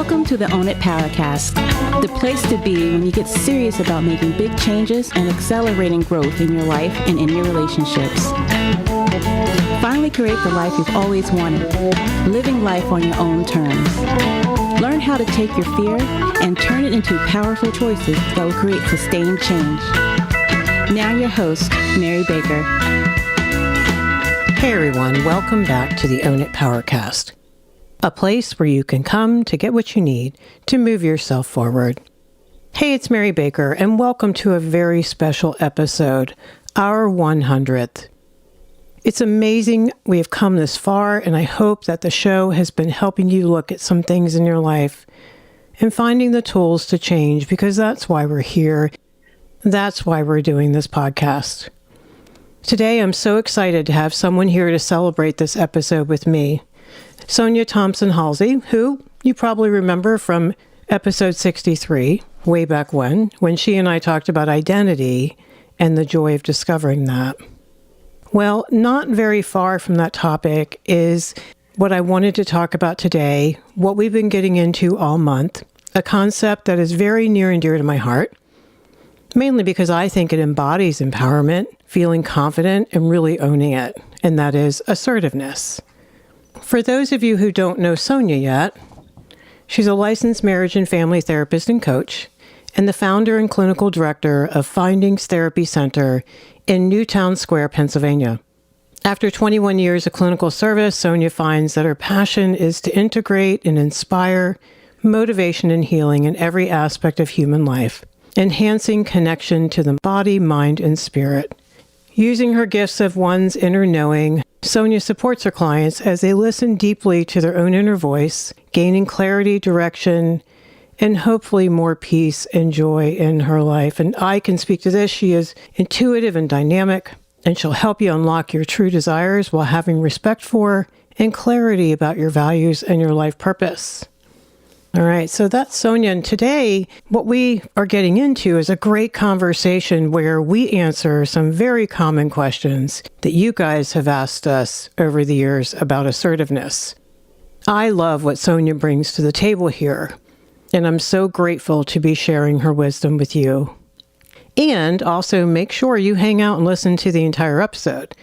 Welcome to the Own It Powercast, the place to be when you get serious about making big changes and accelerating growth in your life and in your relationships. Finally create the life you've always wanted, living life on your own terms. Learn how to take your fear and turn it into powerful choices that will create sustained change. Now your host, Mary Baker. Hey everyone, welcome back to the Own It Powercast, a place where you can come to get what you need to move yourself forward. Hey, it's Mary Baker, and welcome to a very special episode, our 100th. It's amazing we have come this far, and I hope that the show has been helping you look at some things in your life and finding the tools to change, because that's why we're here. That's why we're doing this podcast. Today, I'm so excited to have someone here to celebrate this episode with me. Sonya Thompsen-Halsey, who you probably remember from episode 63, way back when she and I talked about identity and the joy of discovering that. Well, not very far from that topic is what I wanted to talk about today, what we've been getting into all month, a concept that is very near and dear to my heart, mainly because I think it embodies empowerment, feeling confident, and really owning it, and that is assertiveness. For those of you who don't know Sonya yet, she's a licensed marriage and family therapist and coach, and the founder and clinical director of Findings Therapy Center in Newtown Square, Pennsylvania. After 21 years of clinical service, Sonya finds that her passion is to integrate and inspire motivation and healing in every aspect of human life, enhancing connection to the body, mind, and spirit. Using her gifts of one's inner knowing, Sonya supports her clients as they listen deeply to their own inner voice, gaining clarity, direction, and hopefully more peace and joy in her life. And I can speak to this. She is intuitive and dynamic, and she'll help you unlock your true desires while having respect for and clarity about your values and your life purpose. All right, so that's Sonya. And today, what we are getting into is a great conversation where we answer some very common questions that you guys have asked us over the years about assertiveness. I love what Sonya brings to the table here, and I'm so grateful to be sharing her wisdom with you. And also make sure you hang out and listen to the entire episode,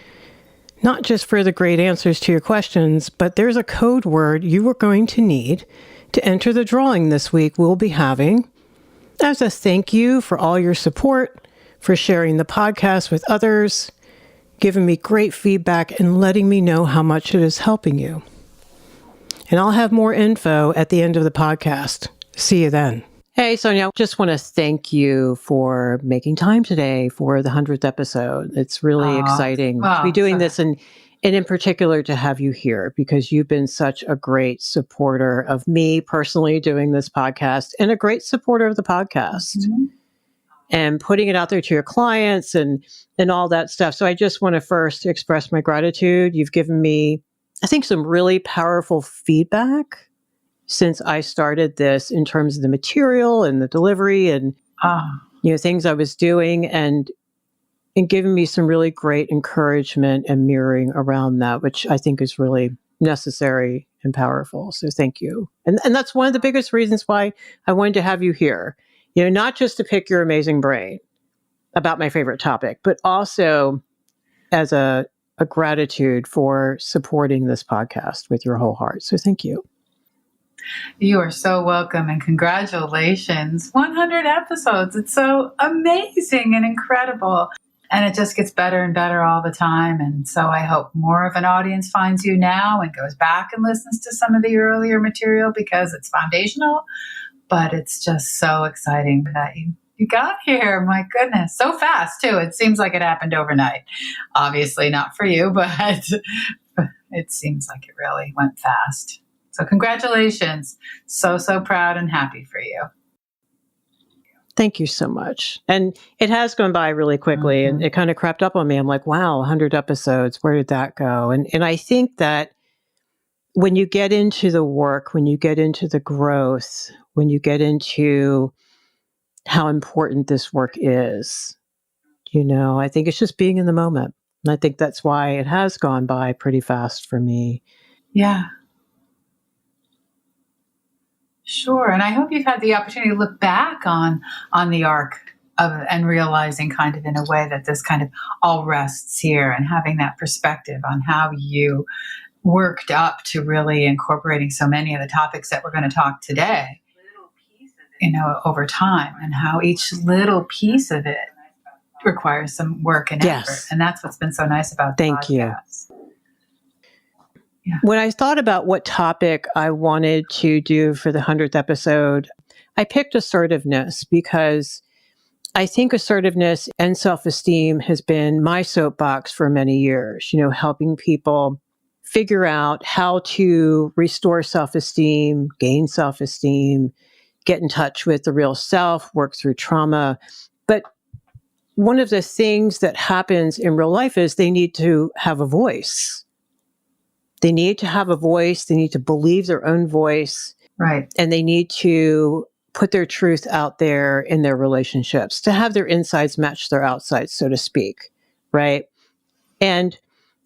not just for the great answers to your questions, but there's a code word you are going to need to enter the drawing this week we'll be having as a thank you for all your support, for sharing the podcast with others, giving me great feedback, and letting me know how much it is helping you. And I'll have more info at the end of the podcast. See you then. Hey, Sonya, I just want to thank you for making time today for the 100th episode. It's really exciting to be doing this, and in particular to have you here, because you've been such a great supporter of me personally doing this podcast, and a great supporter of the podcast, and putting it out there to your clients and all that stuff. So I just want to first express my gratitude. You've given me, I think, some really powerful feedback since I started this in terms of the material and the delivery and things I was doing, and giving me some really great encouragement and mirroring around that, which I think is really necessary and powerful. So thank you. And that's one of the biggest reasons why I wanted to have you here, not just to pick your amazing brain about my favorite topic, but also as a gratitude for supporting this podcast with your whole heart. So thank you. You are so welcome, and congratulations. 100 episodes. It's so amazing and incredible. And it just gets better and better all the time. And so I hope more of an audience finds you now and goes back and listens to some of the earlier material, because it's foundational. But it's just so exciting that you got here. My goodness. So fast, too. It seems like it happened overnight. Obviously not for you, but it seems like it really went fast. So congratulations. So proud and happy for you. Thank you so much. And it has gone by really quickly, and it kind of crept up on me. I'm like, wow, 100 episodes. Where did that go? And I think that when you get into the work, when you get into the growth, when you get into how important this work is, I think it's just being in the moment. And I think that's why it has gone by pretty fast for me. Yeah. Sure. And I hope you've had the opportunity to look back on the arc of and realizing kind of in a way that this kind of all rests here, and having that perspective on how you worked up to really incorporating so many of the topics that we're going to talk today, over time, and how each little piece of it requires some work and effort. And that's what's been so nice about the Thank you. Yeah. When I thought about what topic I wanted to do for the 100th episode, I picked assertiveness because I think assertiveness and self-esteem has been my soapbox for many years, helping people figure out how to restore self-esteem, gain self-esteem, get in touch with the real self, work through trauma. But one of the things that happens in real life is they need to have a voice. They need to have a voice. They need to believe their own voice. Right. And they need to put their truth out there in their relationships, to have their insides match their outsides, so to speak. Right. And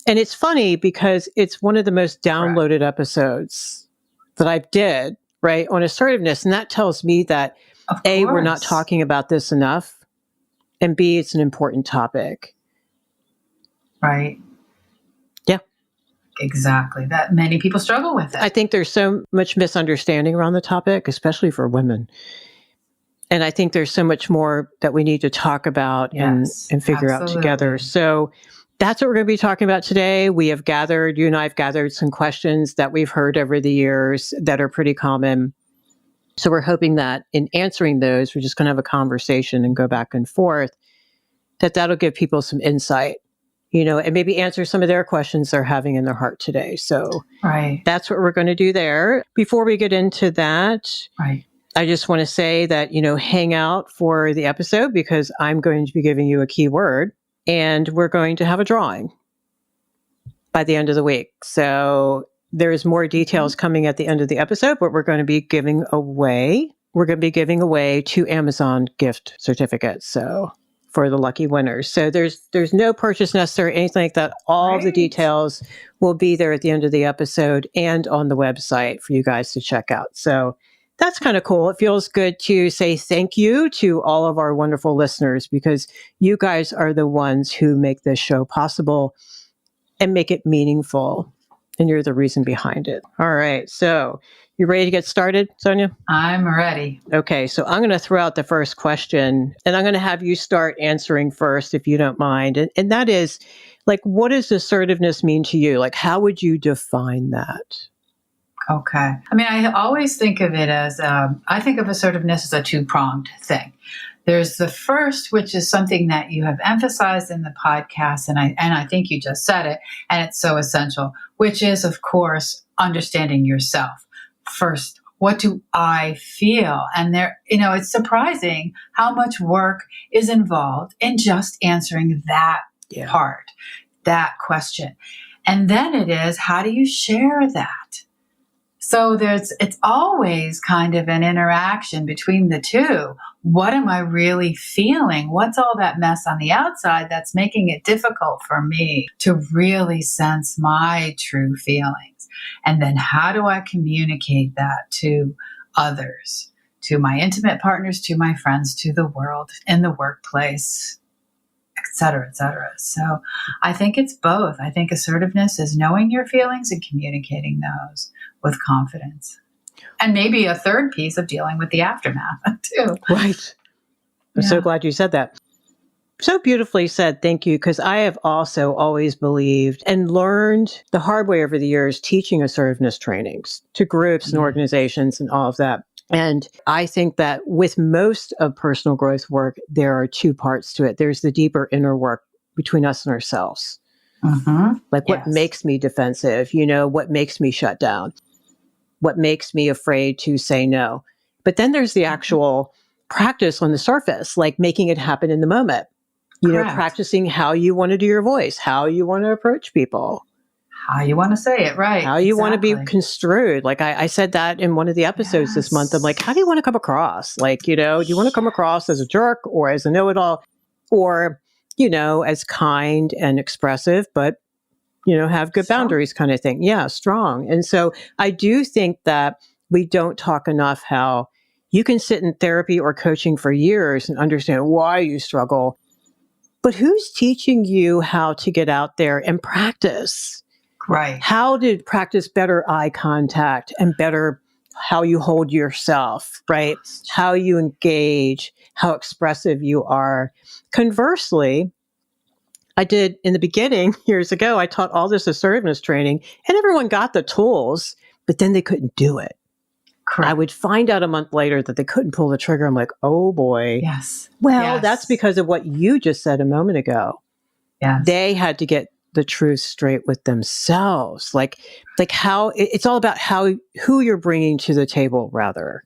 it's funny because it's one of the most downloaded episodes that I did, right, on assertiveness. And that tells me that A, we're not talking about this enough, and B, it's an important topic. Right. Yeah. Exactly. That many people struggle with it. I think there's so much misunderstanding around the topic, especially for women. And I think there's so much more that we need to talk about and figure out together. So that's what we're going to be talking about today. You and I have gathered some questions that we've heard over the years that are pretty common. So we're hoping that in answering those, we're just going to have a conversation and go back and forth, that'll give people some insight, and maybe answer some of their questions they're having in their heart today. So that's what we're going to do there. Before we get into that, I just want to say that, hang out for the episode, because I'm going to be giving you a keyword. And we're going to have a drawing by the end of the week. So there's more details coming at the end of the episode, but we're going to be giving away 2 Amazon gift certificates. So for the lucky winners. So there's no purchase necessary, anything like that. All the details will be there at the end of the episode and on the website for you guys to check out. So that's kind of cool. It feels good to say thank you to all of our wonderful listeners, because you guys are the ones who make this show possible and make it meaningful. And you're the reason behind it. All right. So you ready to get started, Sonya? I'm ready. Okay. So I'm going to throw out the first question, and I'm going to have you start answering first, if you don't mind. And that is, what does assertiveness mean to you? How would you define that? Okay. I mean, I always think of it as, I think of assertiveness as a two-pronged thing. There's the first, which is something that you have emphasized in the podcast, and I think you just said it, and it's so essential, which is, of course, understanding yourself. First, what do I feel? And it's surprising how much work is involved in just answering that part, that question. And then it is, how do you share that? So it's always kind of an interaction between the two. What am I really feeling? What's all that mess on the outside that's making it difficult for me to really sense my true feelings? And then how do I communicate that to others, to my intimate partners, to my friends, to the world, in the workplace, et cetera, et cetera. So I think it's both. I think assertiveness is knowing your feelings and communicating those with confidence. And maybe a third piece of dealing with the aftermath too. Right. I'm so glad you said that. So beautifully said. Thank you. Because I have also always believed and learned the hard way over the years, teaching assertiveness trainings to groups and organizations and all of that. And I think that with most of personal growth work, there are 2 parts to it. There's the deeper inner work between us and ourselves. What makes me defensive? What makes me shut down? What makes me afraid to say no? But then there's the actual practice on the surface, making it happen in the moment. Practicing how you want to do your voice, how you want to approach people. How you want to say it, right. How you want to be construed. I said that in one of the episodes this month. I'm how do you want to come across? Do you want to come across as a jerk or as a know-it-all or, as kind and expressive, but, have good boundaries kind of thing. Yeah, strong. And so I do think that we don't talk enough how you can sit in therapy or coaching for years and understand why you struggle. But who's teaching you how to get out there and practice? Right. How to practice better eye contact and better how you hold yourself, right? How you engage, how expressive you are. Conversely, I did in the beginning years ago, I taught all this assertiveness training and everyone got the tools, but then they couldn't do it. Correct. I would find out a month later that they couldn't pull the trigger. I'm like, oh boy. Yes. Well, Yes. that's because of what you just said a moment ago. Yes. They had to get the truth straight with themselves. Like how it's all about who you're bringing to the table, rather.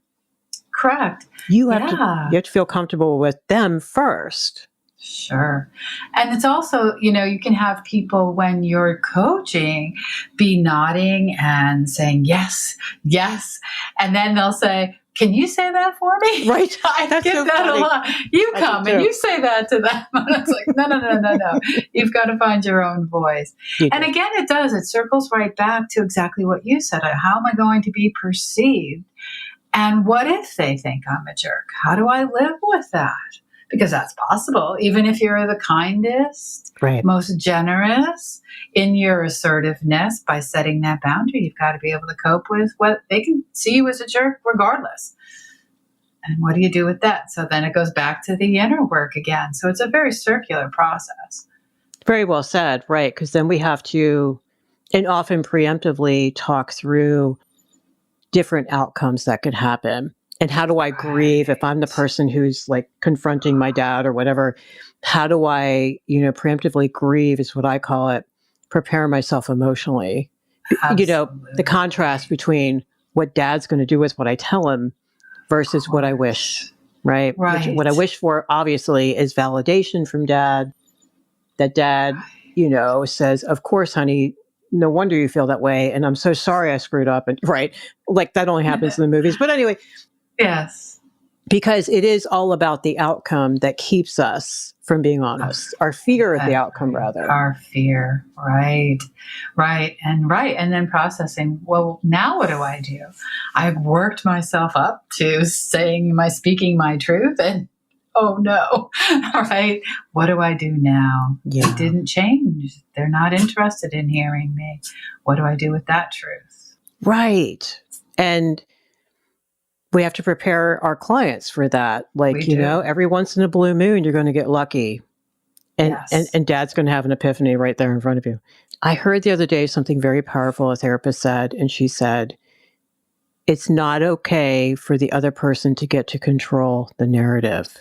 Correct. You have to feel comfortable with them first. Sure. And it's also, you can have people when you're coaching be nodding and saying, yes, yes. And then they'll say, can you say that for me? Right. I That's get so that funny. a lot. You come and you say that to them. And it's like, no. You've got to find your own voice. And again, it circles right back to exactly what you said. How am I going to be perceived? And what if they think I'm a jerk? How do I live with that? Because that's possible, even if you're the kindest, right, most generous in your assertiveness. By setting that boundary, you've got to be able to cope with what they can see you as a jerk regardless. And what do you do with that? So then it goes back to the inner work again. So it's a very circular process. Very well said, right? Because then we have to, and often preemptively, talk through different outcomes that could happen. And how do I grieve if I'm the person who's like confronting my dad or whatever? How do I, preemptively grieve is what I call it, prepare myself emotionally. Absolutely. The contrast between what dad's going to do with what I tell him versus what I wish, right? Right. What I wish for, obviously, is validation from dad. That dad, says, of course, honey, no wonder you feel that way. And I'm so sorry I screwed up. And right. Like that only happens in the movies. But anyway. Yes. Because it is all about the outcome that keeps us from being honest. Our fear of the outcome, rather. Our fear. Right. And then processing, well, now what do I do? I've worked myself up to speaking my truth and oh no, all right. What do I do now? Yeah. It didn't change. They're not interested in hearing me. What do I do with that truth? Right. And we have to prepare our clients for that. Like, every once in a blue moon, you're going to get lucky. And, yes. and dad's going to have an epiphany right there in front of you. I heard the other day something very powerful a therapist said, and she said, it's not okay for the other person to get to control the narrative.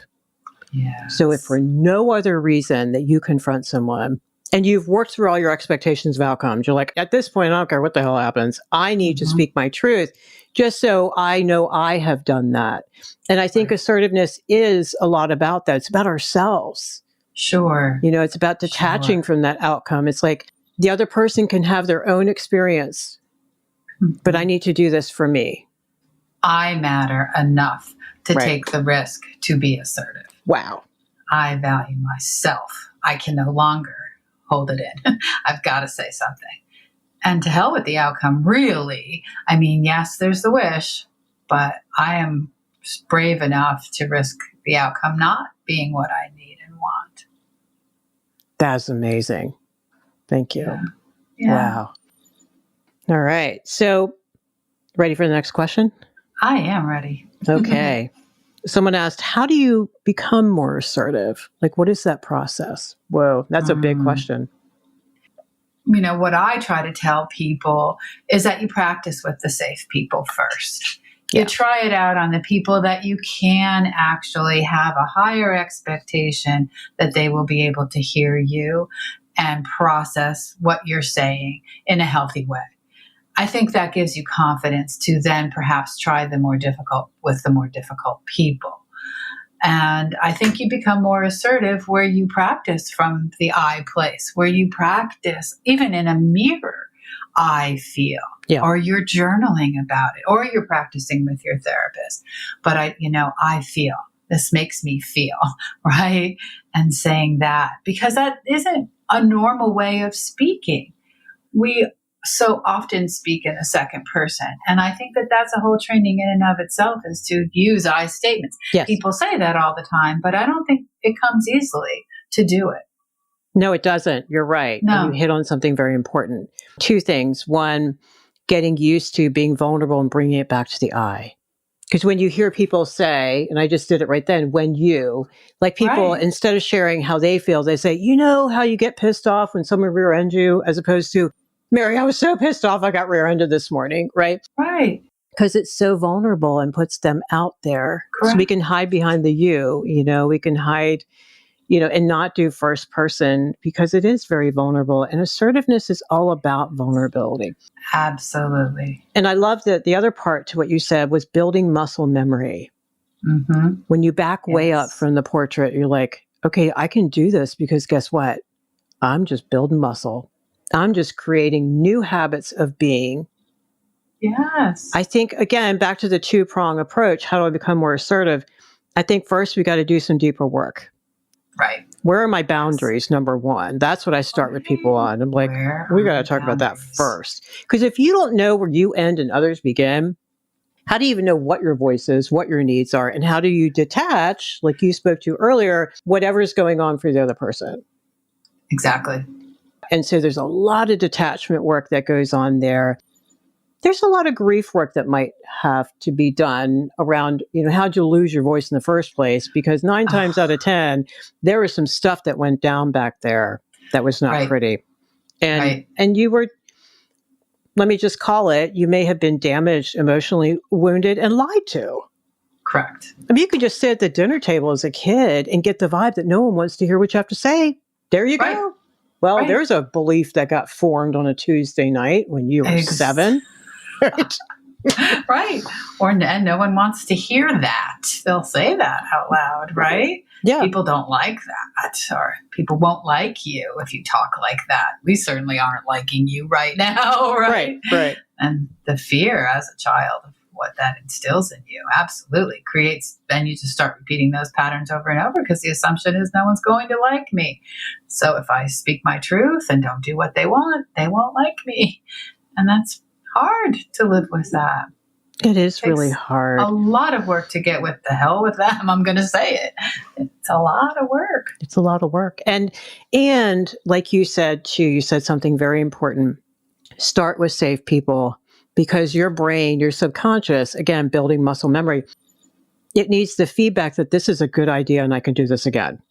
Yes. So if for no other reason that you confront someone and you've worked through all your expectations of outcomes, you're like, at this point, I don't care what the hell happens. I need to speak my truth just so I know I have done that. And I think assertiveness is a lot about that. It's about ourselves. Sure. It's about detaching from that outcome. It's like the other person can have their own experience, but I need to do this for me. I matter enough to take the risk to be assertive. Wow. I value myself. I can no longer hold it in. I've got to say something. And to hell with the outcome, really. I mean, yes, there's the wish, but I am brave enough to risk the outcome not being what I need and want. That's amazing. Thank you. Yeah. Wow. All right. So, ready for the next question? I am ready. Okay. Someone asked, how do you become more assertive? Like, what is that process? Whoa, that's a big question. What I try to tell people is that you practice with the safe people first. You try it out on the people that you can actually have a higher expectation that they will be able to hear you and process what you're saying in a healthy way. I think that gives you confidence to then perhaps try the more difficult people. And I think you become more assertive where you practice from the I place, where you practice even in a mirror, I feel, or you're journaling about it, or you're practicing with your therapist. But I feel, this makes me feel, right? And saying that, because that isn't a normal way of speaking. We so often speak in the second person. And I think that that's a whole training in and of itself, is to use I statements. Yes. People say that all the time, but I don't think it comes easily to do it. No, it doesn't. You're right. No. And you hit on something very important. Two things. One, getting used to being vulnerable and bringing it back to the I. Because when you hear people say, and I just did it right then, when you, like people, Right. instead of sharing how they feel, they say, you know how you get pissed off when someone rear-ends you, as opposed to, Mary, I was so pissed off I got rear-ended this morning, right? Right. Because it's so vulnerable and puts them out there. Correct. So we can hide behind the you, we can hide, and not do first person, because it is very vulnerable. And assertiveness is all about vulnerability. Absolutely. And I love that the other part to what you said was building muscle memory. Mm-hmm. When you back way up from the portrait, you're like, okay, I can do this because guess what? I'm just building muscle. I'm just creating new habits of being. Yes. I think, again, back to the two-prong approach, how do I become more assertive? I think first we got to do some deeper work. Right. Where are my boundaries? Number one. That's what I start with people on. I'm like, we got to talk about that first. Because if you don't know where you end and others begin, how do you even know what your voice is, what your needs are, and how do you detach, like you spoke to earlier, whatever's going on for the other person? Exactly. And so there's a lot of detachment work that goes on there. There's a lot of grief work that might have to be done around, how'd you lose your voice in the first place? Because 9 times out of 10, there was some stuff that went down back there that was not pretty. And you were, let me just call it, you may have been damaged, emotionally wounded, and lied to. Correct. I mean, you could just sit at the dinner table as a kid and get the vibe that no one wants to hear what you have to say. There you go. Well, there's a belief that got formed on a Tuesday night when you were 7. Right. Right. And no one wants to hear that. They'll say that out loud, right? Yeah. People don't like that, or people won't like you if you talk like that. We certainly aren't liking you right now, right? Right. And the fear as a child of what that instills in you absolutely creates, then you just start repeating those patterns over and over, because the assumption is no one's going to like me. So if I speak my truth and don't do what they want, they won't like me. And that's hard to live with that. It is really hard. A lot of work to get with the hell with them. I'm going to say it. It's a lot of work. It's a lot of work. And like you said too, you said something very important. Start with safe people, because your brain, your subconscious, again, building muscle memory, it needs the feedback that this is a good idea and I can do this again.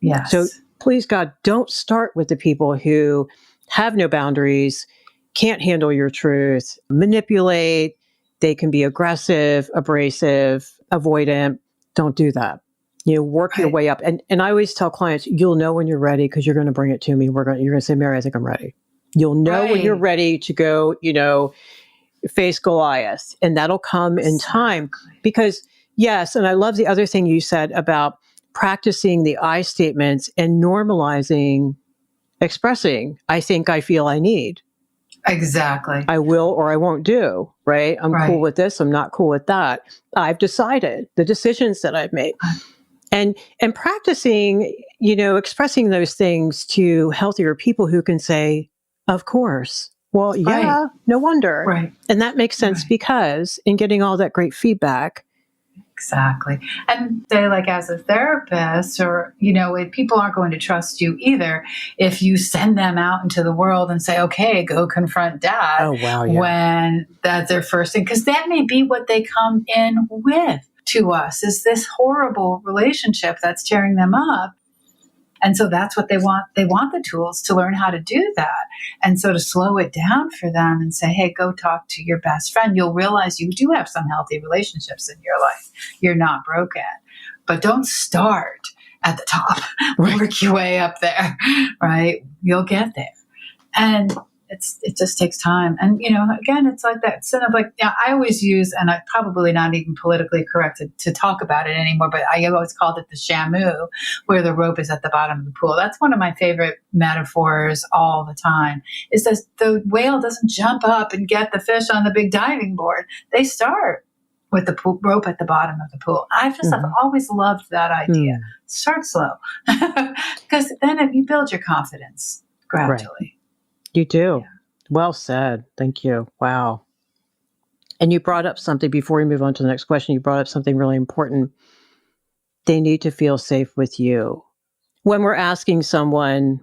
Yes. So please, God, don't start with the people who have no boundaries, can't handle your truth, manipulate. They can be aggressive, abrasive, avoidant. Don't do that. Work your way up. And I always tell clients, you'll know when you're ready because you're going to bring it to me. You're going to say, Mary, I think I'm ready. You'll know when you're ready to go, face Goliath, and that'll come in time. Because yes, and I love the other thing you said about practicing the I statements and normalizing expressing, I think, I feel, I need. Exactly. I will or I won't do, right? I'm cool with this. I'm not cool with that. I've decided the decisions that I've made. And practicing, expressing those things to healthier people who can say, of course. Well, yeah, no wonder. Right. And that makes sense because in getting all that great feedback. Exactly. And say, like, as a therapist, or, people aren't going to trust you either if you send them out into the world and say, okay, go confront dad. Oh, wow. Yeah. When that's their first thing. Because that may be what they come in with to us, is this horrible relationship that's tearing them up. And so that's what they want. They want the tools to learn how to do that. And so to slow it down for them and say, hey, go talk to your best friend. You'll realize you do have some healthy relationships in your life. You're not broken. But don't start at the top. Work your way up there, right? You'll get there. And it just takes time. And, again, it's like that sin of I always use, and I'm probably not even politically correct to talk about it anymore, but I always called it the shamu, where the rope is at the bottom of the pool. That's one of my favorite metaphors all the time, is that the whale doesn't jump up and get the fish on the big diving board. They start with the rope at the bottom of the pool. I've always loved that idea. Start slow, because then you build your confidence gradually. Right. You do. Well said. Thank you. Wow. And you brought up something before we move on to the next question. You brought up something really important. They need to feel safe with you. When we're asking someone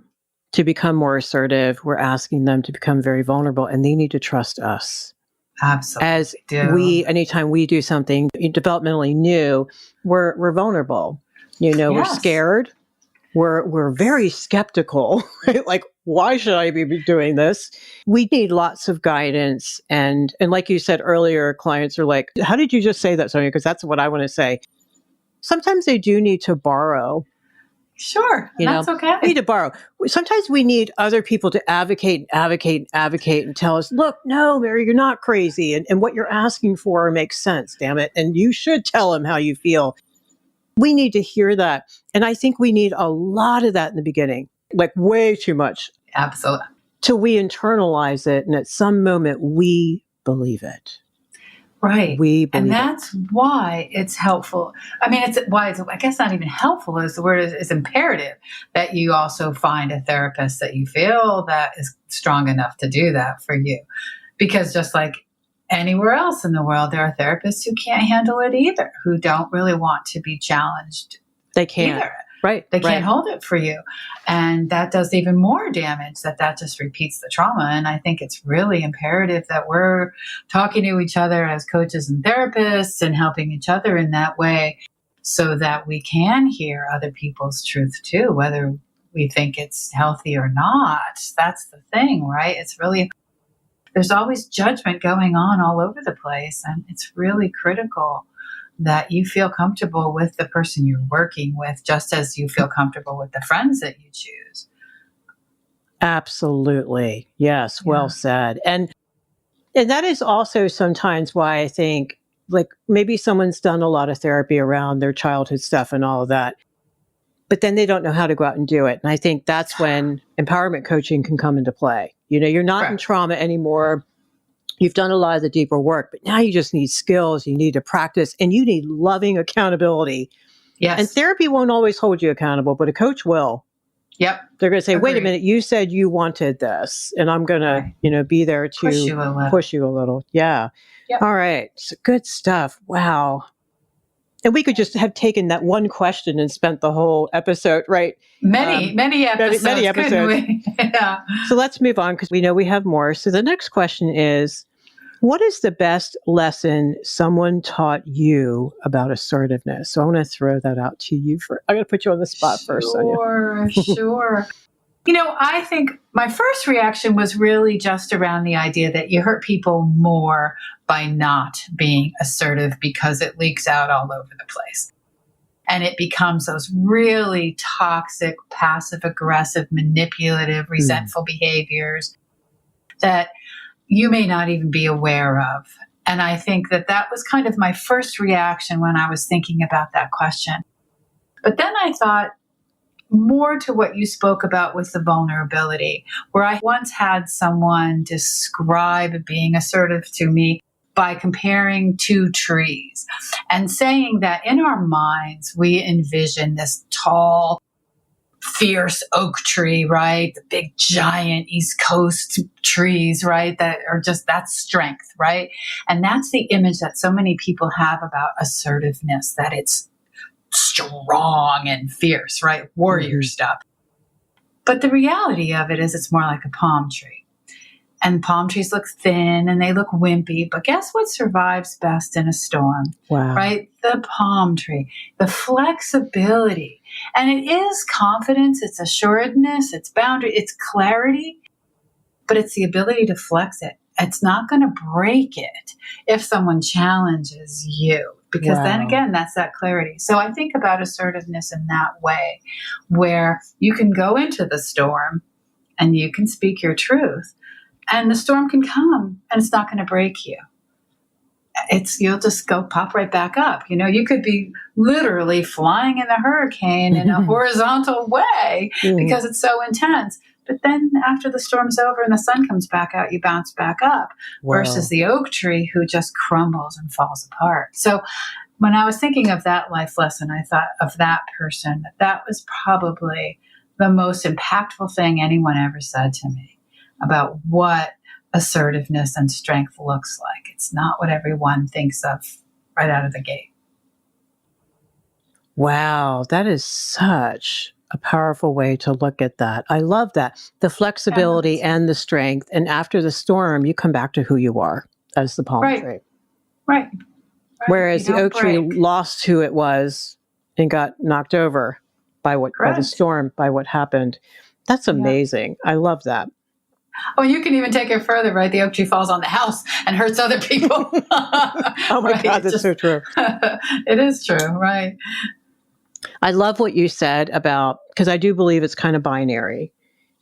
to become more assertive, we're asking them to become very vulnerable, and they need to trust us. Absolutely. As anytime we do something developmentally new, we're vulnerable. You know, we're scared. We're very skeptical, right? Like, why should I be doing this? We need lots of guidance. And like you said earlier, clients are like, how did you just say that, Sonya? Because that's what I want to say. Sometimes they do need to borrow. Sure. That's okay. We need to borrow. Sometimes we need other people to advocate and tell us, look, no, Mary, you're not crazy. And what you're asking for makes sense, damn it. And you should tell them how you feel. We need to hear that. And I think we need a lot of that in the beginning, like way too much. Absolutely. Till we internalize it. And at some moment, we believe it. Right. And that's why it's helpful. I mean, I guess not even helpful is the word, is imperative that you also find a therapist that you feel that is strong enough to do that for you. Because just like anywhere else in the world, there are therapists who can't handle it either, who don't really want to be challenged. They can't. Either. Right. They can't hold it for you. And that does even more damage, that just repeats the trauma. And I think it's really imperative that we're talking to each other as coaches and therapists and helping each other in that way so that we can hear other people's truth too, whether we think it's healthy or not. That's the thing, right? It's really, there's always judgment going on all over the place. And it's really critical that you feel comfortable with the person you're working with, just as you feel comfortable with the friends that you choose. Absolutely. Yes. Yeah. Well said. And that is also sometimes why I think, like, maybe someone's done a lot of therapy around their childhood stuff and all of that, but then they don't know how to go out and do it. And I think that's when empowerment coaching can come into play. You know, you're not in trauma anymore. You've done a lot of the deeper work, but now you just need skills, you need to practice, and you need loving accountability. Yes. And therapy won't always hold you accountable, but a coach will. Yep. They're going to say, wait a minute, you said you wanted this, and I'm going to, be there to push you a little. Yeah. Yep. All right. So good stuff. Wow. And we could just have taken that one question and spent the whole episode, right? Many episodes. Many episodes. Yeah. So let's move on because we know we have more. So the next question is, what is the best lesson someone taught you about assertiveness? So I want to throw that out to you. I'm going to put you on the spot first, Sonya. Sure. I think my first reaction was really just around the idea that you hurt people more by not being assertive because it leaks out all over the place. And it becomes those really toxic, passive-aggressive, manipulative, resentful behaviors that you may not even be aware of. And I think that was kind of my first reaction when I was thinking about that question. But then I thought more to what you spoke about with the vulnerability, where I once had someone describe being assertive to me by comparing two trees and saying that in our minds, we envision this tall, fierce oak tree, right? The big, giant East Coast trees, right? That are just, that's strength, right? And that's the image that so many people have about assertiveness, that it's strong and fierce, right? Warrior stuff. But the reality of it is it's more like a palm tree. And palm trees look thin and they look wimpy, but guess what survives best in a storm? Wow. Right? The palm tree, the flexibility. And it is confidence, it's assuredness, it's boundary, it's clarity, but it's the ability to flex it. It's not going to break it if someone challenges you, because then again, that's that clarity. So I think about assertiveness in that way, where you can go into the storm and you can speak your truth. And the storm can come and it's not going to break you. You'll just go pop right back up. You could be literally flying in the hurricane in a horizontal way because it's so intense. But then after the storm's over and the sun comes back out, you bounce back up versus the oak tree who just crumbles and falls apart. So when I was thinking of that life lesson, I thought of that person. That was probably the most impactful thing anyone ever said to me about what assertiveness and strength looks like. It's not what everyone thinks of right out of the gate. Wow, that is such a powerful way to look at that. I love that. The flexibility and the strength. And after the storm, you come back to who you are as the palm tree. Right. Whereas the oak tree lost who it was and got knocked over by the storm, by what happened. That's amazing. I love that. Oh, you can even take it further, right? The oak tree falls on the house and hurts other people. Oh my God, that's so true. It is true, right? I love what you said about, because I do believe it's kind of binary,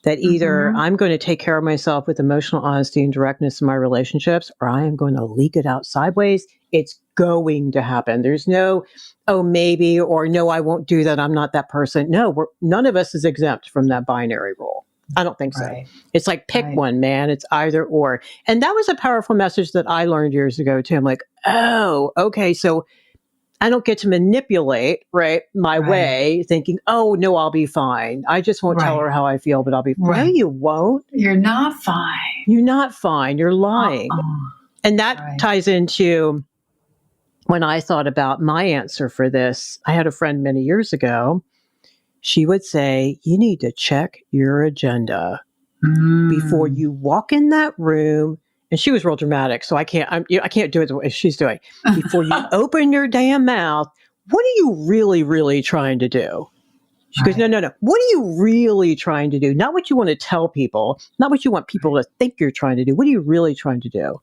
that either I'm going to take care of myself with emotional honesty and directness in my relationships, or I am going to leak it out sideways. It's going to happen. There's no, oh, maybe, or no, I won't do that. I'm not that person. No, none of us is exempt from that binary rule. I don't think so. It's like, pick one, man. It's either or. And that was a powerful message that I learned years ago too. I'm like, oh, okay. So I don't get to manipulate, my way, thinking, oh, no, I'll be fine. I just won't tell her how I feel, but I'll be fine. No, you won't. You're not fine. You're not fine. You're lying. And that ties into when I thought about my answer for this. I had a friend many years ago. She would say, you need to check your agenda before you walk in that room. And she was real dramatic, so I can't do it the way she's doing. Before you open your damn mouth, what are you really, really trying to do? She goes, no. What are you really trying to do? Not what you want to tell people, not what you want people to think you're trying to do. What are you really trying to do?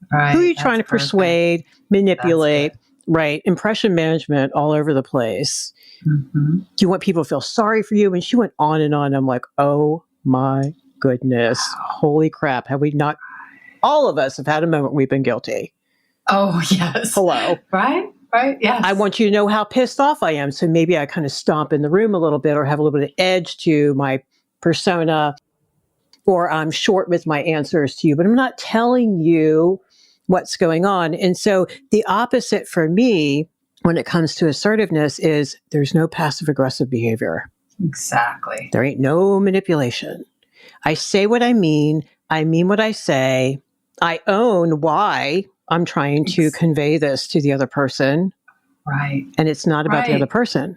Who are you trying to persuade, manipulate, impression management all over the place. Do you want people to feel sorry for you? And she went on and on. I'm like, oh my goodness. Holy crap. Have we not? All of us have had a moment we've been guilty. Oh, yes. Hello. Right, yes. I want you to know how pissed off I am. So maybe I kind of stomp in the room a little bit or have a little bit of edge to my persona, or I'm short with my answers to you, but I'm not telling you what's going on. And so the opposite for me when it comes to assertiveness is there's no passive aggressive behavior. Exactly. There ain't no manipulation. I say what I mean what I say. I own why I'm trying to convey this to the other person. Right. And it's not about the other person.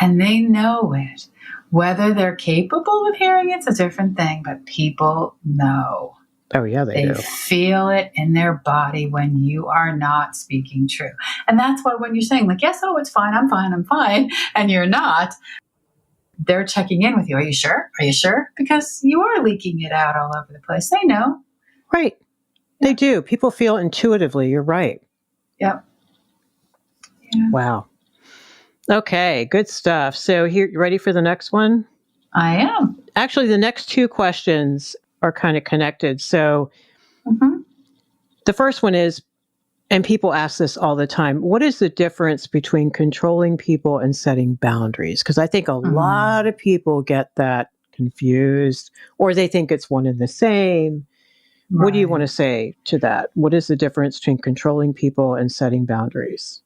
And they know it. Whether they're capable of hearing it's a different thing, but people know. Oh, yeah, they do. They feel it in their body when you are not speaking true. And that's why when you're saying, like, yes, oh, it's fine, I'm fine, and you're not, they're checking in with you. Are you sure? Are you sure? Because you are leaking it out all over the place. They know. Right. They do. People feel intuitively. You're right. Yep. Yeah. Wow. Okay, good stuff. So here, you ready for the next one? I am. Actually, the next two questions are kind of connected. So the first one is, and people ask this all the time, what is the difference between controlling people and setting boundaries? Because I think a lot of people get that confused, or they think it's one and the same. Right. What do you want to say to that? What is the difference between controlling people and setting boundaries?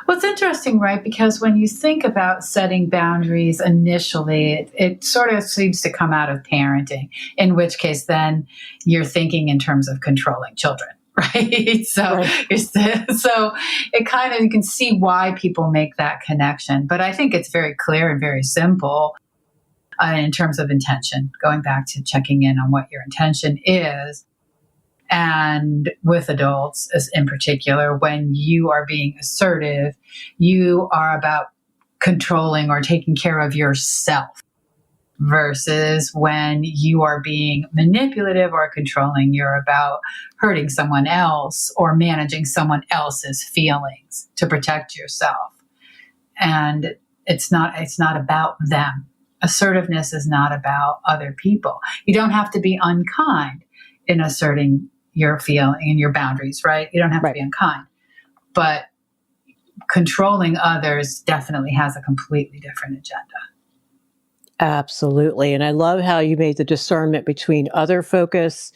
Well, it's interesting, right? Because when you think about setting boundaries initially, it sort of seems to come out of parenting, in which case then you're thinking in terms of controlling children. Right. So it kind of, you can see why people make that connection. But I think it's very clear and very simple in terms of intention, going back to checking in on what your intention is. And with adults in particular, when you are being assertive, you are about controlling or taking care of yourself. Versus when you are being manipulative or controlling, you're about hurting someone else or managing someone else's feelings to protect yourself. And it's not about them. Assertiveness is not about other people. You don't have to be unkind in asserting your feeling and your boundaries, right? You don't have to be unkind. But controlling others definitely has a completely different agenda. Absolutely. And I love how you made the discernment between other focus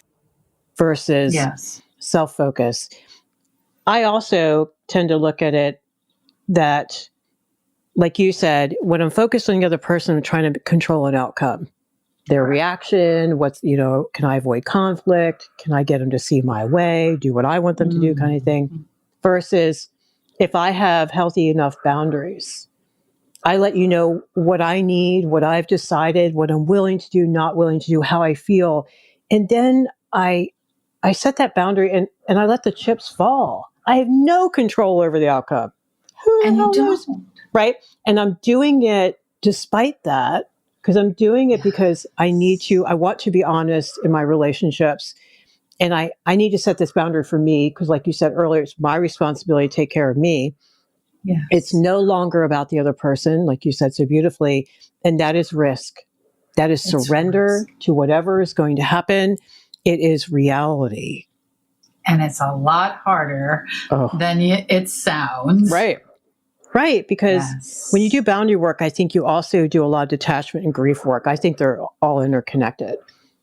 versus self-focus. I also tend to look at it that, like you said, when I'm focused on the other person, I'm trying to control an outcome. their reaction? Can I avoid conflict? Can I get them to see my way, do what I want them to do, kind of thing? Versus if I have healthy enough boundaries, I let you know what I need, what I've decided, what I'm willing to do, not willing to do, how I feel. And then I set that boundary and I let the chips fall. I have no control over the outcome. Who the hell knows? Right? And I'm doing it despite that, because I'm doing it because I want to be honest in my relationships. And I need to set this boundary for me, because like you said earlier, it's my responsibility to take care of me. Yes. It's no longer about the other person, like you said so beautifully. And that is risk. That is surrender to whatever is going to happen. It is reality. And it's a lot harder than it sounds. Right. Because when you do boundary work, I think you also do a lot of detachment and grief work. I think they're all interconnected.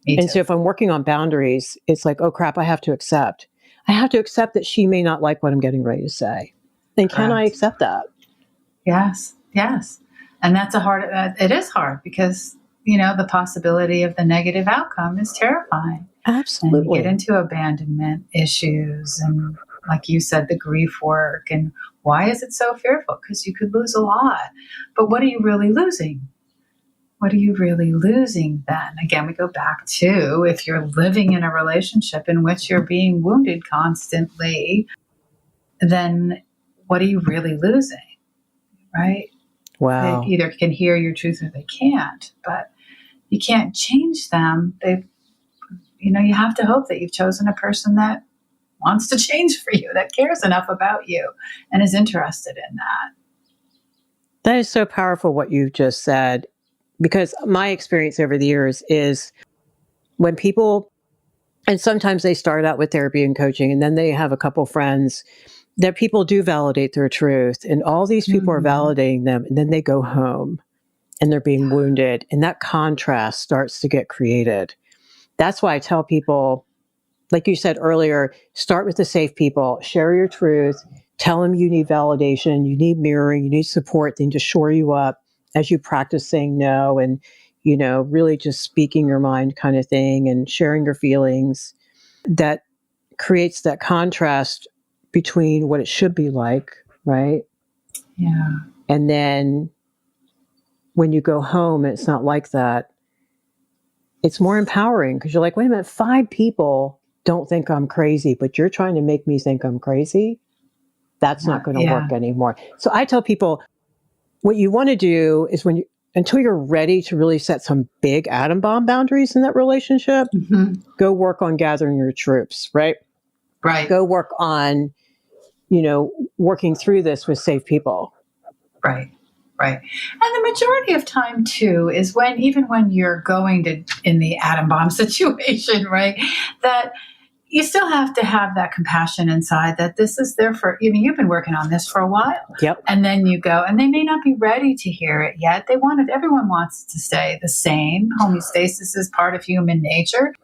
And so if I'm working on boundaries, it's like, oh crap, I have to accept. I have to accept that she may not like what I'm getting ready to say. And can I accept that? Yes. And that's it is hard because, the possibility of the negative outcome is terrifying. Absolutely. And you get into abandonment issues and, like you said, the grief work. And why is it so fearful? Because you could lose a lot. But what are you really losing? What are you really losing then? Again, we go back to, if you're living in a relationship in which you're being wounded constantly, then what are you really losing? Right? Wow. They either can hear your truth or they can't, but you can't change them. You have to hope that you've chosen a person that wants to change for you, that cares enough about you and is interested in that. That is so powerful what you just said, because my experience over the years is when people, and sometimes they start out with therapy and coaching, and then they have a couple friends that people do validate their truth, and all these people are validating them, and then they go home and they're being wounded, and that contrast starts to get created. That's why I tell people, like you said earlier, start with the safe people, share your truth, tell them you need validation, you need mirroring, you need support, then to shore you up as you practice saying no and, really just speaking your mind kind of thing and sharing your feelings. That creates that contrast between what it should be like, right? Yeah. And then when you go home and it's not like that, it's more empowering because you're like, wait a minute, 5 people don't think I'm crazy, but you're trying to make me think I'm crazy. That's not going to work anymore. So I tell people, what you want to do is until you're ready to really set some big atom bomb boundaries in that relationship, go work on gathering your troops, right? Right. Go work on, working through this with safe people. Right. And the majority of time too is even when you're going in the atom bomb situation, right? That you still have to have that compassion inside that this is there for, you've been working on this for a while. Yep. And then you go, and they may not be ready to hear it yet. Everyone wants it to stay the same. Homeostasis is part of human nature.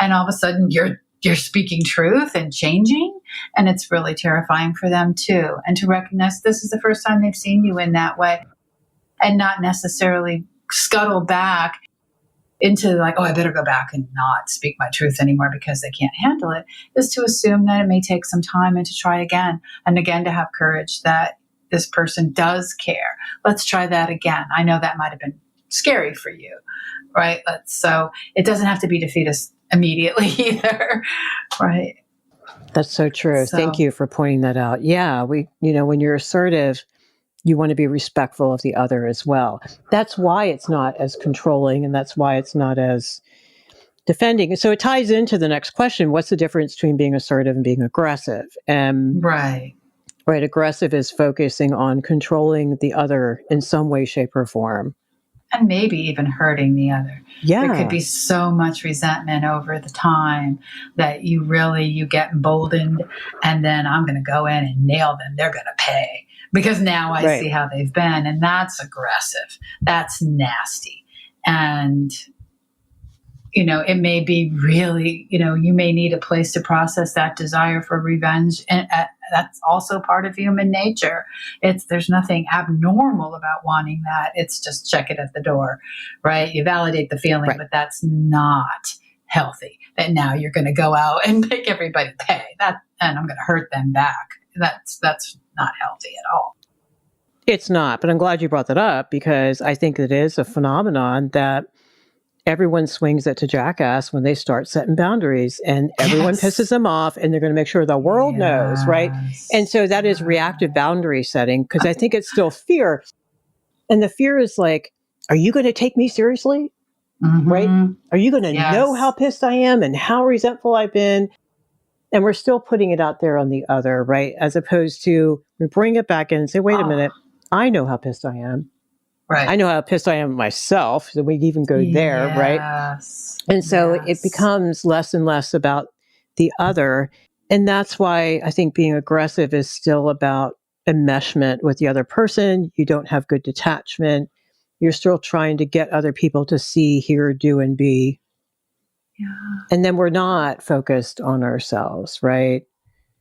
And all of a sudden you're speaking truth and changing. And it's really terrifying for them too. And to recognize this is the first time they've seen you in that way and not necessarily scuttle back into like, oh, I better go back and not speak my truth anymore because they can't handle it, is to assume that it may take some time and to try again and again, to have courage that this person does care. Let's try that again. I know that might have been scary for you, right? So it doesn't have to be defeatist immediately either, right? That's so true. Thank you for pointing that out. Yeah, when you're assertive, you want to be respectful of the other as well. That's why it's not as controlling, and that's why it's not as defending. So it ties into the next question. What's the difference between being assertive and being aggressive? Right. Aggressive is focusing on controlling the other in some way, shape, or form. And maybe even hurting the other. Yeah. There could be so much resentment over the time that you get emboldened, and then I'm going to go in and nail them. They're going to pay because now I see how they've been. And that's aggressive. That's nasty. And, it may be really, you may need a place to process that desire for revenge and That's also part of human nature. There's nothing abnormal about wanting that. It's just check it at the door, right? You validate the feeling, Right. but that's not healthy. That now you're going to go out and make everybody pay that, and I'm going to hurt them back. That's not healthy at all. It's not, but I'm glad you brought that up because I think it is a phenomenon that everyone swings it to jackass when they start setting boundaries, and everyone pisses them off, and they're going to make sure the world knows, right? And so that is reactive boundary setting, because I think it's still fear. And the fear is like, are you going to take me seriously? Right? Are you going to know how pissed I am and how resentful I've been? And we're still putting it out there on the other, right? As opposed to we bring it back in and say, wait a minute, I know how pissed I am. Right. I know how pissed I am with myself. So we even go there, right? And so it becomes less and less about the other. And that's why I think being aggressive is still about enmeshment with the other person. You don't have good detachment. You're still trying to get other people to see, hear, do, and be. Yeah. And then we're not focused on ourselves, right?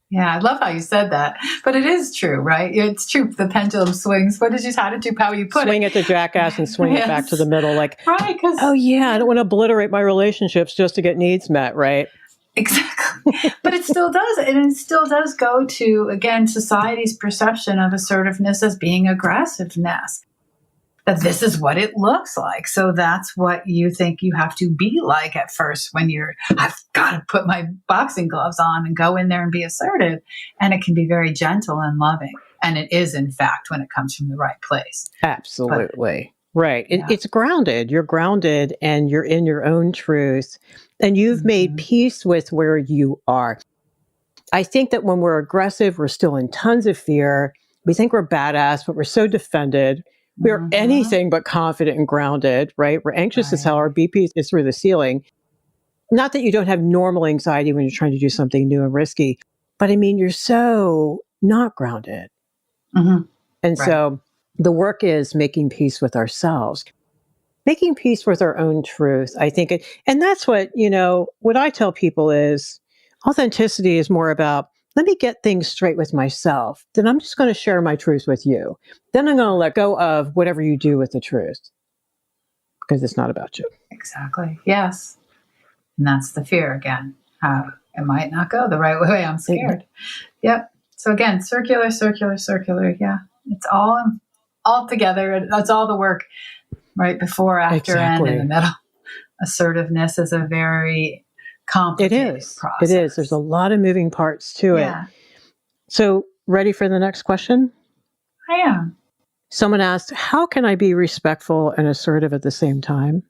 Yeah, I love how you said that. But it is true, right? It's true. The pendulum swings. How did you put swing it? Swing at the jackass and swing it back to the middle. Like, right, oh yeah, I don't want to obliterate my relationships just to get needs met, right? Exactly. But it still does. And it still does go to, again, society's perception of assertiveness as being aggressiveness. That this is what it looks like. So that's what you think you have to be like at first when I've got to put my boxing gloves on and go in there and be assertive. And it can be very gentle and loving. And it is, in fact, when it comes from the right place. Absolutely. Right. It's grounded. You're grounded and you're in your own truth. And you've made peace with where you are. I think that when we're aggressive, we're still in tons of fear. We think we're badass, but we're so defended. We're anything but confident and grounded, right? We're anxious as hell. Our BP is through the ceiling. Not that you don't have normal anxiety when you're trying to do something new and risky, but I mean, you're so not grounded. And so the work is making peace with ourselves, making peace with our own truth. I think, and that's what I tell people is authenticity is more about, let me get things straight with myself. Then I'm just going to share my truth with you. Then I'm going to let go of whatever you do with the truth because it's not about you. Exactly. Yes. And that's the fear again. It might not go the right way. I'm scared. Yep. So again, circular. Yeah. It's all together. That's all the work, right? Before, after, and in the middle. Assertiveness is a very complicated process. It is. There's a lot of moving parts to it. So, ready for the next question? I am. Someone asked, how can I be respectful and assertive at the same time?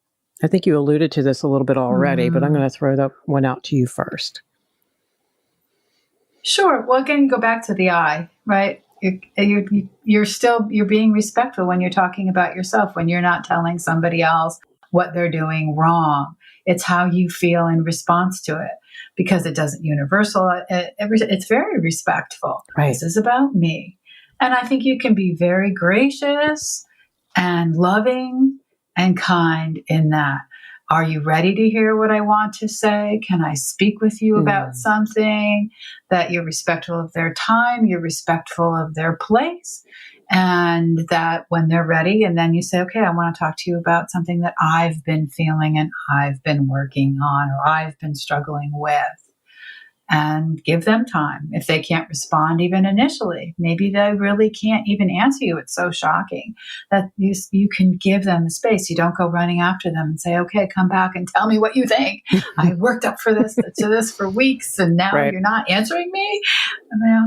I think you alluded to this a little bit already, but I'm going to throw that one out to you first. Sure. Well, again, go back to the I, right? You're being respectful when you're talking about yourself, when you're not telling somebody else what they're doing wrong. It's how you feel in response to it, because it doesn't universal. It's very respectful. Right. This is about me. And I think you can be very gracious and loving and kind in that. Are you ready to hear what I want to say? Can I speak with you about something? That you're respectful of their time, you're respectful of their place, and that when they're ready, and then you say, okay, I want to talk to you about something that I've been feeling and I've been working on or I've been struggling with. And give them time. If they can't respond even initially, maybe they really can't even answer you. It's so shocking that you can give them the space. You don't go running after them and say, okay, come back and tell me what you think. I worked up to this for weeks and now you're not answering me.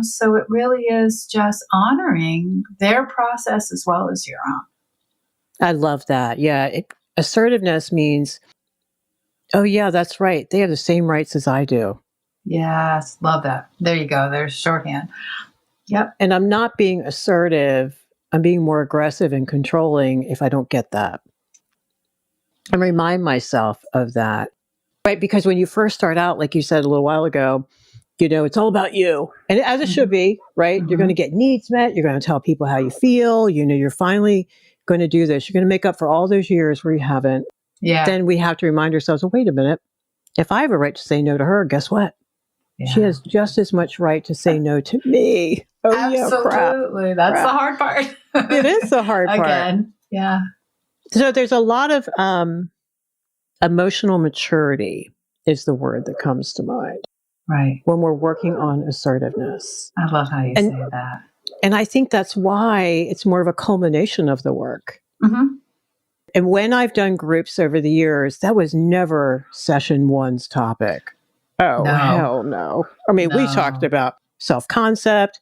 So it really is just honoring their process as well as your own. I love that. Yeah. Assertiveness means, oh yeah, that's right. They have the same rights as I do. Yes, love that. There you go. There's shorthand. Yep. And I'm not being assertive. I'm being more aggressive and controlling if I don't get that. And remind myself of that, right? Because when you first start out, like you said a little while ago, it's all about you. And as it should be, right? You're going to get needs met. You're going to tell people how you feel. You're finally going to do this. You're going to make up for all those years where you haven't. Yeah. Then we have to remind ourselves, well, wait a minute. If I have a right to say no to her, guess what? She has just as much right to say no to me. Oh, Absolutely. yeah, That's the hard part. It is the hard part. Again. Yeah. So there's a lot of emotional maturity is the word that comes to mind. Right. When we're working on assertiveness. I love how you say that. And I think that's why it's more of a culmination of the work. Mm-hmm. And when I've done groups over the years, that was never session one's topic. Oh, No. hell no. I mean, we talked about self-concept,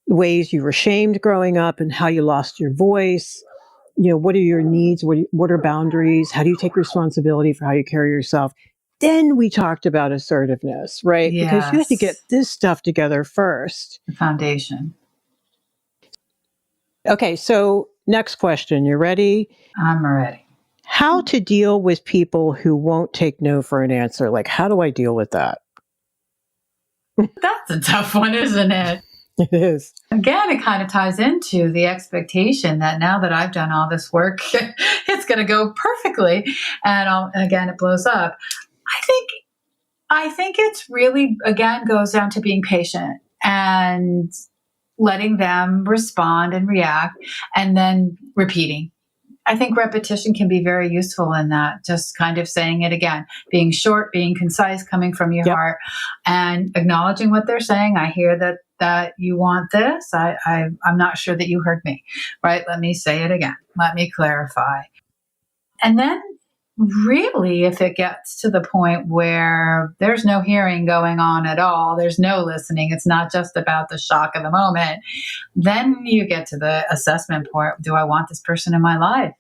ways you were shamed growing up and how you lost your voice. You know, what are your needs? What are boundaries? How do you take responsibility for how you carry yourself? Then we talked about assertiveness, right? Yes. Because you have to get this stuff together first. The foundation. Okay, so next question. You ready? I'm ready. How to deal with people who won't take no for an answer? Like, how do I deal with that? That's a tough one, isn't it? It is. Again, it kind of ties into the expectation that now that I've done all this work, it's going to go perfectly. And again, it blows up. I think it's really, again, goes down to being patient and letting them respond and react and then repeating. I think repetition can be very useful in that, just kind of saying it again, being short, being concise, coming from your heart and acknowledging what they're saying. I hear that you want this. I'm not sure that you heard me, right? Let me say it again. Let me clarify. And then really, if it gets to the point where there's no hearing going on at all, there's no listening, it's not just about the shock of the moment, then you get to the assessment point. Do I want this person in my life?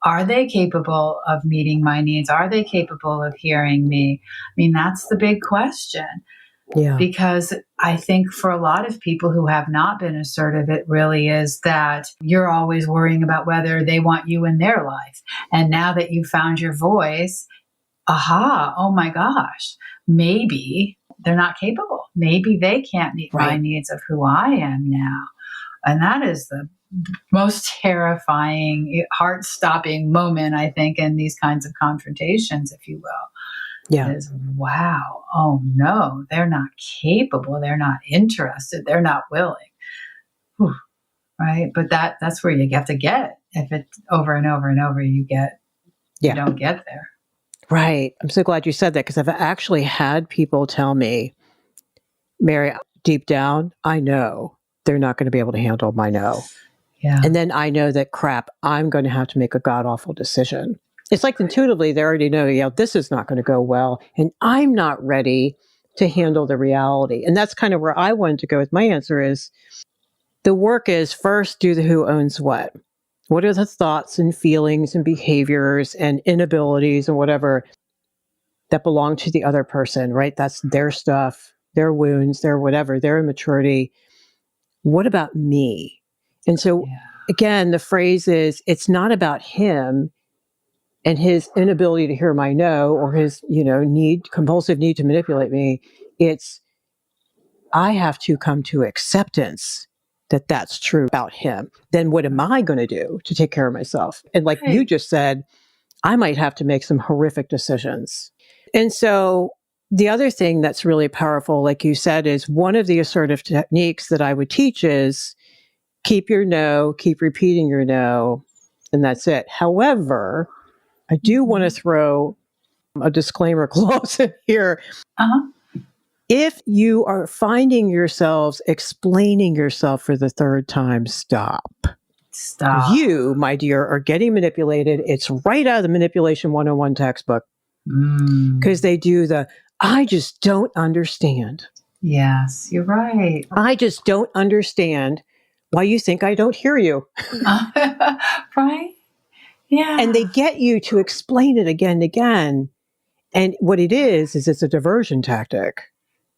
Are they capable of meeting my needs? Are they capable of hearing me? I mean, that's the big question. Yeah. Because I think for a lot of people who have not been assertive, it really is that you're always worrying about whether they want you in their life. And now that you've found your voice, oh my gosh, maybe they're not capable. Maybe they can't meet my needs of who I am now. And that is the most terrifying, heart-stopping moment, I think, in these kinds of confrontations, if you will. Yeah. Is, wow, oh no, they're not capable, they're not interested, they're not willing. Whew, right? But that's where you have to get. If it's over and over and over, you don't get there. Right. I'm so glad you said that because I've actually had people tell me, Mary, deep down, I know they're not going to be able to handle my no. Yeah. And then I know that crap, I'm going to have to make a god-awful decision. It's like intuitively, they already know, this is not going to go well. And I'm not ready to handle the reality. And that's kind of where I wanted to go with my answer is the work is first do the who owns what. What are the thoughts and feelings and behaviors and inabilities and whatever that belong to the other person, right? That's their stuff, their wounds, their whatever, their immaturity. What about me? And so, again, the phrase is, it's not about him and his inability to hear my no or his, compulsive need to manipulate me. It's, I have to come to acceptance that that's true about him. Then what am I going to do to take care of myself? And like you just said, I might have to make some horrific decisions. And so the other thing that's really powerful, like you said, is one of the assertive techniques that I would teach is keep your no, keep repeating your no, and that's it. However, I do want to throw a disclaimer clause in here. If you are finding yourselves explaining yourself for the third time, stop. You, my dear, are getting manipulated. It's right out of the Manipulation 101 textbook. Because they do I just don't understand. Yes, you're right. I just don't understand why you think I don't hear you. Right? Yeah. And they get you to explain it again and again. And what it is it's a diversion tactic.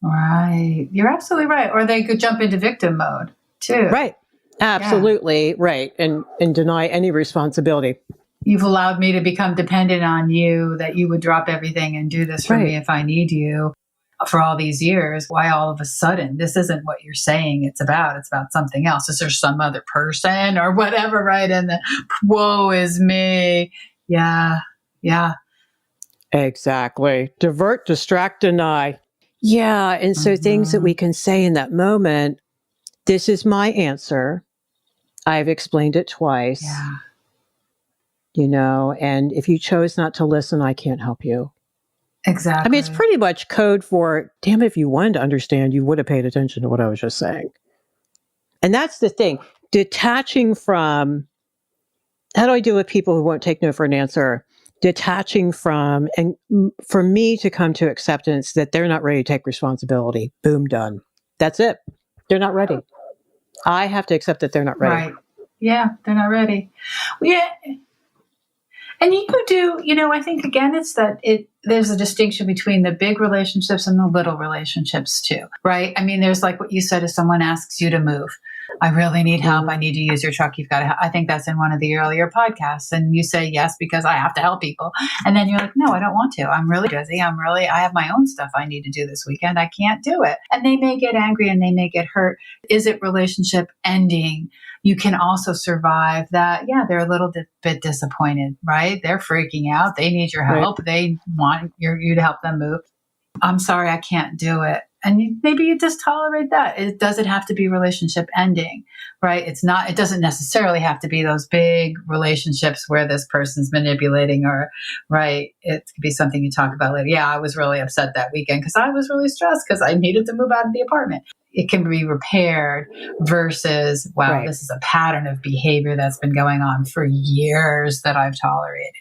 Right. You're absolutely right. Or they could jump into victim mode too. Right. Absolutely. Yeah. Right. And deny any responsibility. You've allowed me to become dependent on you, that you would drop everything and do this for me if I need you for all these years. Why all of a sudden? This isn't what you're saying it's about something else. Is there some other person or whatever, right? And the woe is me. Yeah. Yeah. Exactly. Divert, distract, deny. Yeah. And so things that we can say in that moment, this is my answer. I've explained it twice, Yeah. And if you chose not to listen, I can't help you. Exactly. I mean, it's pretty much code for, damn, if you wanted to understand, you would have paid attention to what I was just saying. And that's the thing, detaching from, how do I deal with people who won't take no for an answer? Detaching from, and for me to come to acceptance that they're not ready to take responsibility. Boom, done. That's it. They're not ready. I have to accept that they're not ready. Right. Yeah, they're not ready. Well, yeah. And you do, I think again, it's that there's a distinction between the big relationships and the little relationships too, right? I mean, there's like what you said, if someone asks you to move, I really need help. I need to use your truck. You've got to, I think that's in one of the earlier podcasts. And you say, yes, because I have to help people. And then you're like, no, I don't want to. I'm really busy. I have my own stuff I need to do this weekend. I can't do it. And they may get angry and they may get hurt. Is it relationship ending? You can also survive that. Yeah, they're a little bit disappointed, right? They're freaking out. They need your help. Right. They want you to help them move. I'm sorry, I can't do it. And maybe you just tolerate that. It doesn't have to be relationship ending, right? It doesn't necessarily have to be those big relationships where this person's manipulating or, right? It could be something you talk about later. Yeah, I was really upset that weekend because I was really stressed because I needed to move out of the apartment. It can be repaired versus, wow, right. This is a pattern of behavior that's been going on for years that I've tolerated.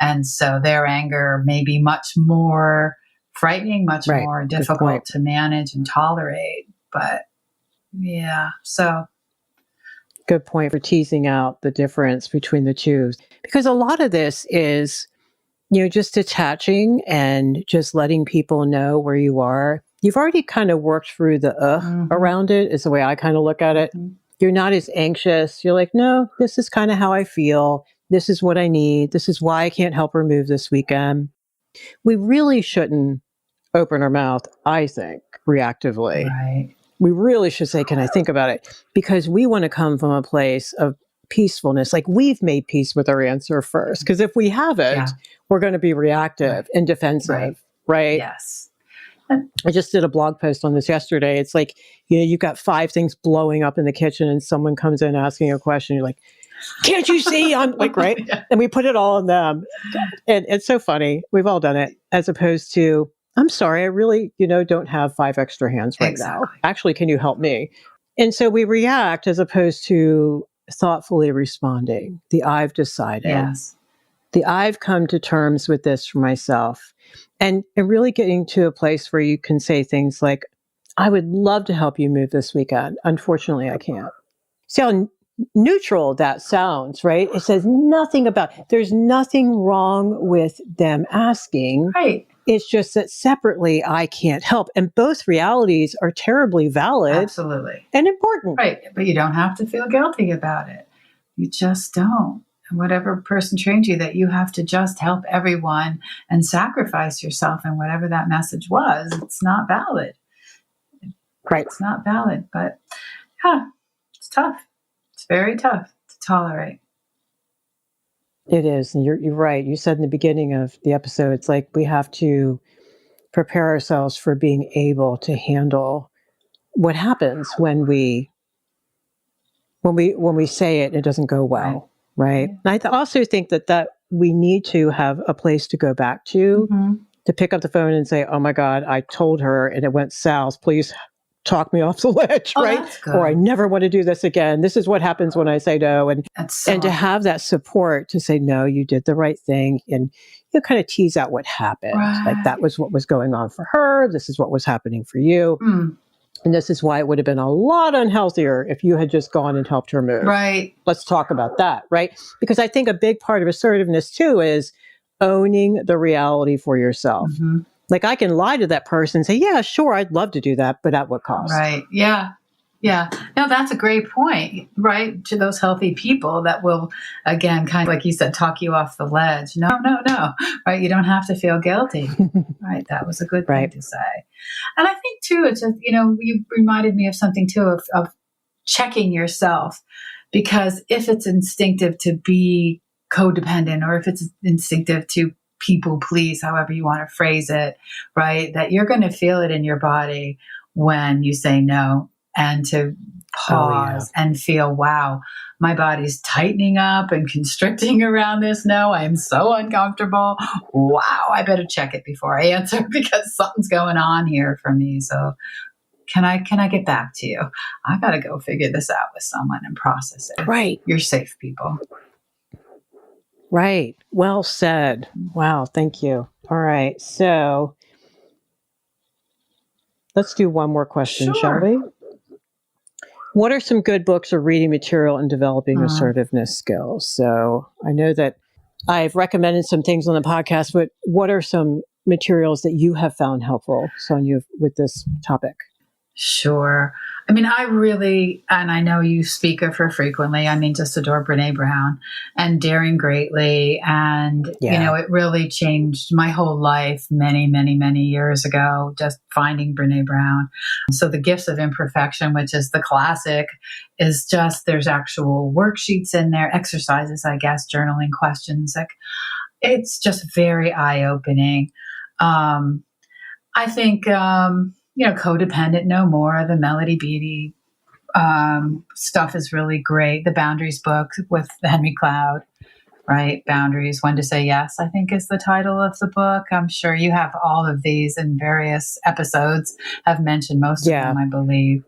And so their anger may be much more frightening, much right. more difficult to manage and tolerate. But yeah, so. Good point for teasing out the difference between the two. Because a lot of this is, just detaching and just letting people know where you are. You've already kind of worked through the mm-hmm. around it, is the way I kind of look at it. Mm-hmm. You're not as anxious. You're like, no, this is kind of how I feel. This is what I need. This is why I can't help her move this weekend. We really shouldn't open our mouth, I think, reactively. Right. We really should say, can I think about it? Because we want to come from a place of peacefulness. Like we've made peace with our answer first. Because if we haven't, we're going to be reactive and defensive, right? Yes. I just did a blog post on this yesterday. It's like, you've got 5 things blowing up in the kitchen and someone comes in asking a question. You're like, can't you see? I'm like, right. And we put it all on them. And it's so funny. We've all done it, as opposed to, I'm sorry, I really, don't have 5 extra hands right now. Actually, can you help me? And so we react as opposed to thoughtfully responding. The I've decided. Yes. The I've come to terms with this for myself. And really getting to a place where you can say things like, I would love to help you move this weekend. Unfortunately, I can't. See how neutral that sounds, right? It says nothing about, there's nothing wrong with them asking. Right. It's just that separately, I can't help. And both realities are terribly valid. Absolutely. And important. Right. But you don't have to feel guilty about it. You just don't. And whatever person trained you that you have to just help everyone and sacrifice yourself and whatever that message was, it's not valid. Right. It's not valid. But yeah, it's tough. It's very tough to tolerate. It is. And you're right. You said in the beginning of the episode, it's like we have to prepare ourselves for being able to handle what happens when we say it and it doesn't go well. Right. And I also think that we need to have a place to go back to, to pick up the phone and say, oh my God, I told her and it went south. Please talk me off the ledge, right? That's good. Or I never want to do this again. This is what happens when I say no. And to have that support to say, no, you did the right thing. And kind of tease out what happened. Right. Like that was what was going on for her. This is what was happening for you. And this is why it would have been a lot unhealthier if you had just gone and helped her move. Right. Let's talk about that, right? Because I think a big part of assertiveness too is owning the reality for yourself. Like I can lie to that person and say, yeah, sure, I'd love to do that, but at what cost? Right. Yeah. Yeah. No, that's a great point, right? To those healthy people that will, again, kind of like you said, talk you off the ledge. No, right? You don't have to feel guilty, right? That was a good thing to say. And I think too, it's just, you reminded me of something too, of checking yourself, because if it's instinctive to be codependent or if it's instinctive to people please, however you want to phrase it, right? That you're going to feel it in your body when you say no, and to pause and feel, wow, my body's tightening up and constricting around this. No, I'm so uncomfortable. Wow, I better check it before I answer because something's going on here for me. So can I get back to you? I got to go figure this out with someone and process it. Right. You're safe, people. Right. Well said. Wow. Thank you. All right. So let's do one more question, shall we? What are some good books or reading material in developing assertiveness skills? So I know that I've recommended some things on the podcast, but what are some materials that you have found helpful, Sonya, with this topic? Sure. I mean, I really, and I know you speak of her frequently, I mean, just adore Brene Brown and Daring Greatly. And, you know, it really changed my whole life many, many, many years ago, just finding Brene Brown. So the Gifts of Imperfection, which is the classic, is just, there's actual worksheets in there, exercises, I guess, journaling questions. Like, it's just very eye-opening. I think, you know, Codependent No More, the Melody Beattie stuff is really great. The Boundaries book with Henry Cloud, right? Boundaries, When to Say Yes, I think is the title of the book. I'm sure you have all of these in various episodes. I've mentioned most of them, I believe.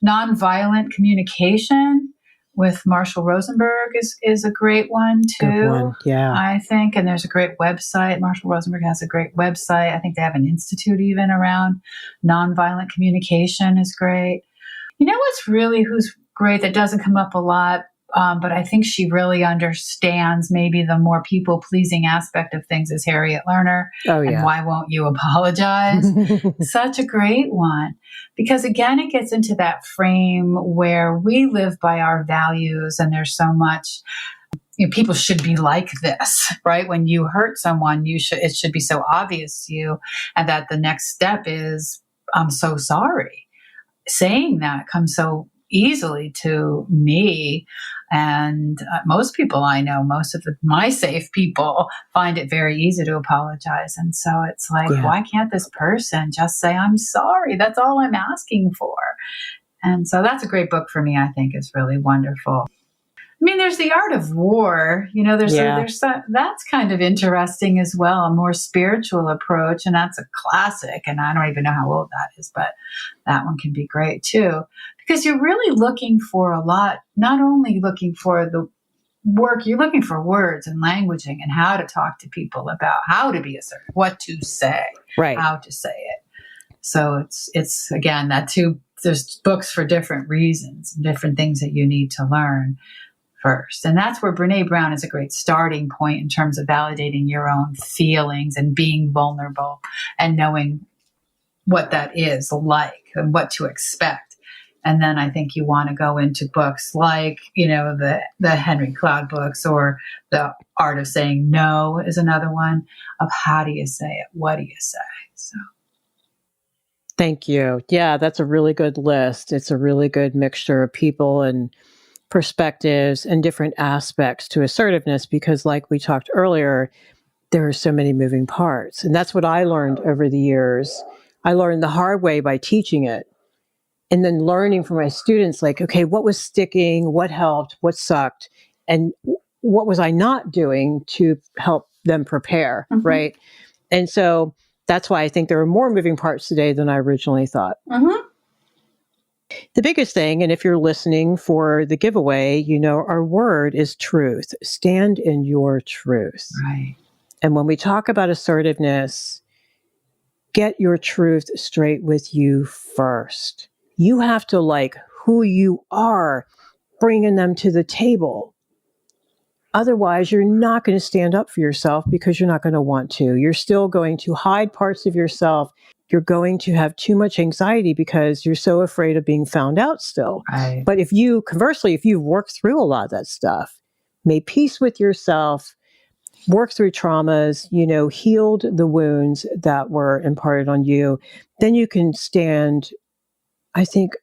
Nonviolent Communication with Marshall Rosenberg is a great one too. Good one. Yeah. I think, and there's a great website. Marshall Rosenberg has a great website. I think they have an institute even around nonviolent communication is great. You know who's great that doesn't come up a lot, but I think she really understands maybe the more people-pleasing aspect of things is Harriet Lerner. Oh, yeah. And Why Won't You Apologize? Such a great one. Because again, it gets into that frame where we live by our values and there's so much, you know, people should be like this, right? When you hurt someone, it should be so obvious to you. And that the next step is, I'm so sorry. Saying that comes so easily to me. And most people I know, most of my safe people find it very easy to apologize. And so it's like, why can't this person just say, I'm sorry? That's all I'm asking for. And so that's a great book for me. I think it's really wonderful. I mean, there's The Art of War, you know, that's kind of interesting as well, a more spiritual approach. And that's a classic. And I don't even know how old that is, but that one can be great too. Because you're really looking for a lot, not only looking for the work, you're looking for words and languaging and how to talk to people about how to be assertive, what to say, how to say it. So it's again, there's books for different reasons, different things that you need to learn first. And that's where Brene Brown is a great starting point in terms of validating your own feelings and being vulnerable and knowing what that is like and what to expect. And then I think you want to go into books like, you know, the Henry Cloud books, or The Art of Saying No is another one, of how do you say it? What do you say? So. Thank you. Yeah, that's a really good list. It's a really good mixture of people and perspectives and different aspects to assertiveness, because like we talked earlier, there are so many moving parts. And that's what I learned over the years. I learned the hard way by teaching it. And then learning from my students, like, okay, what was sticking, what helped, what sucked, and what was I not doing to help them prepare, right? And so that's why I think there are more moving parts today than I originally thought. The biggest thing, and if you're listening for the giveaway, you know, our word is truth. Stand in your truth. Right. And when we talk about assertiveness, get your truth straight with you first. You have to like who you are, bringing them to the table. Otherwise, you're not going to stand up for yourself because you're not going to want to. You're still going to hide parts of yourself. You're going to have too much anxiety because you're so afraid of being found out still. Right. But if you've worked through a lot of that stuff, made peace with yourself, worked through traumas, you know, healed the wounds that were imparted on you, then you can stand, I think,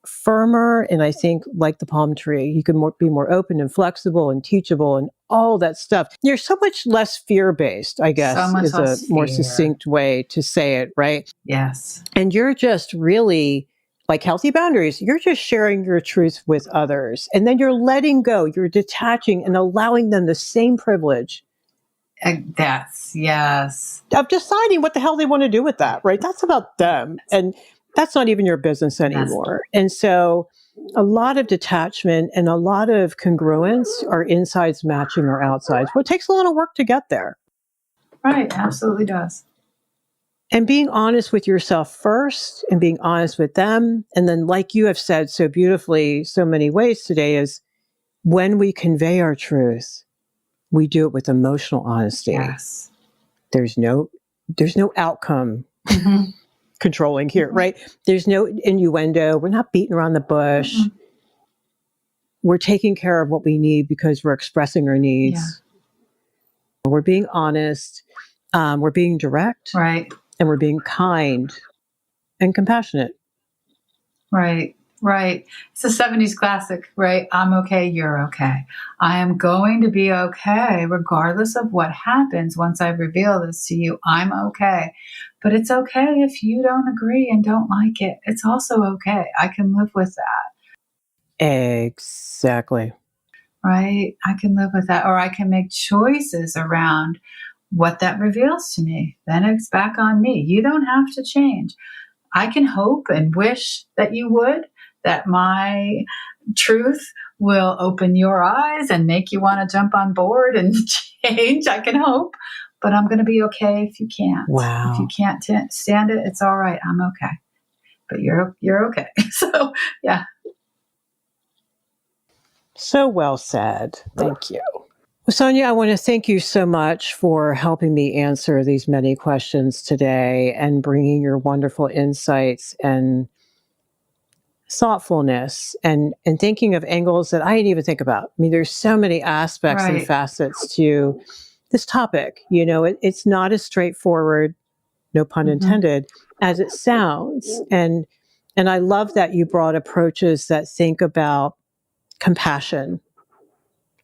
firmer, and I think like the palm tree, you can be more open and flexible and teachable and all that stuff. You're so much less fear-based, I guess, So much is a less more fear. succinct way to say it, right? Yes. And you're just really like healthy boundaries. You're just sharing your truth with others. And then you're letting go, you're detaching and allowing them the same privilege Yes. of deciding what the hell they want to do with that, right? That's about them. And that's not even your business anymore. And so a lot of detachment and a lot of congruence are insides matching our outsides. Well, it takes a lot of work to get there. Right. Absolutely does. And being honest with yourself first and being honest with them. And then, like you have said so beautifully, so many ways today, is when we convey our truth, we do it with emotional honesty. Yes. There's no outcome controlling here, right? There's no innuendo. We're not beating around the bush. We're taking care of what we need because we're expressing our needs. Yeah. We're being honest. We're being direct. Right. And we're being kind and compassionate. Right. It's a 70s classic, right? I'm okay, you're okay. I am going to be okay regardless of what happens once I reveal this to you. I'm okay. But it's okay if you don't agree and don't like it. It's also okay. I can live with that. Exactly. Right? I can live with that. Or I can make choices around what that reveals to me. Then it's back on me. You don't have to change. I can hope and wish that you would, that my truth will open your eyes and make you want to jump on board and change. I can hope, but I'm going to be okay if you can't. Wow. If you can't stand it, it's all right. I'm okay, but you're okay. So, yeah. So well said. Thank you. Well, Sonya, I want to thank you so much for helping me answer these many questions today and bringing your wonderful insights and thoughtfulness and thinking of angles that I didn't even think about. I mean, there's so many aspects and facets to this topic. You know, it's not as straightforward, no pun intended, as it sounds. And I love that you brought approaches that think about compassion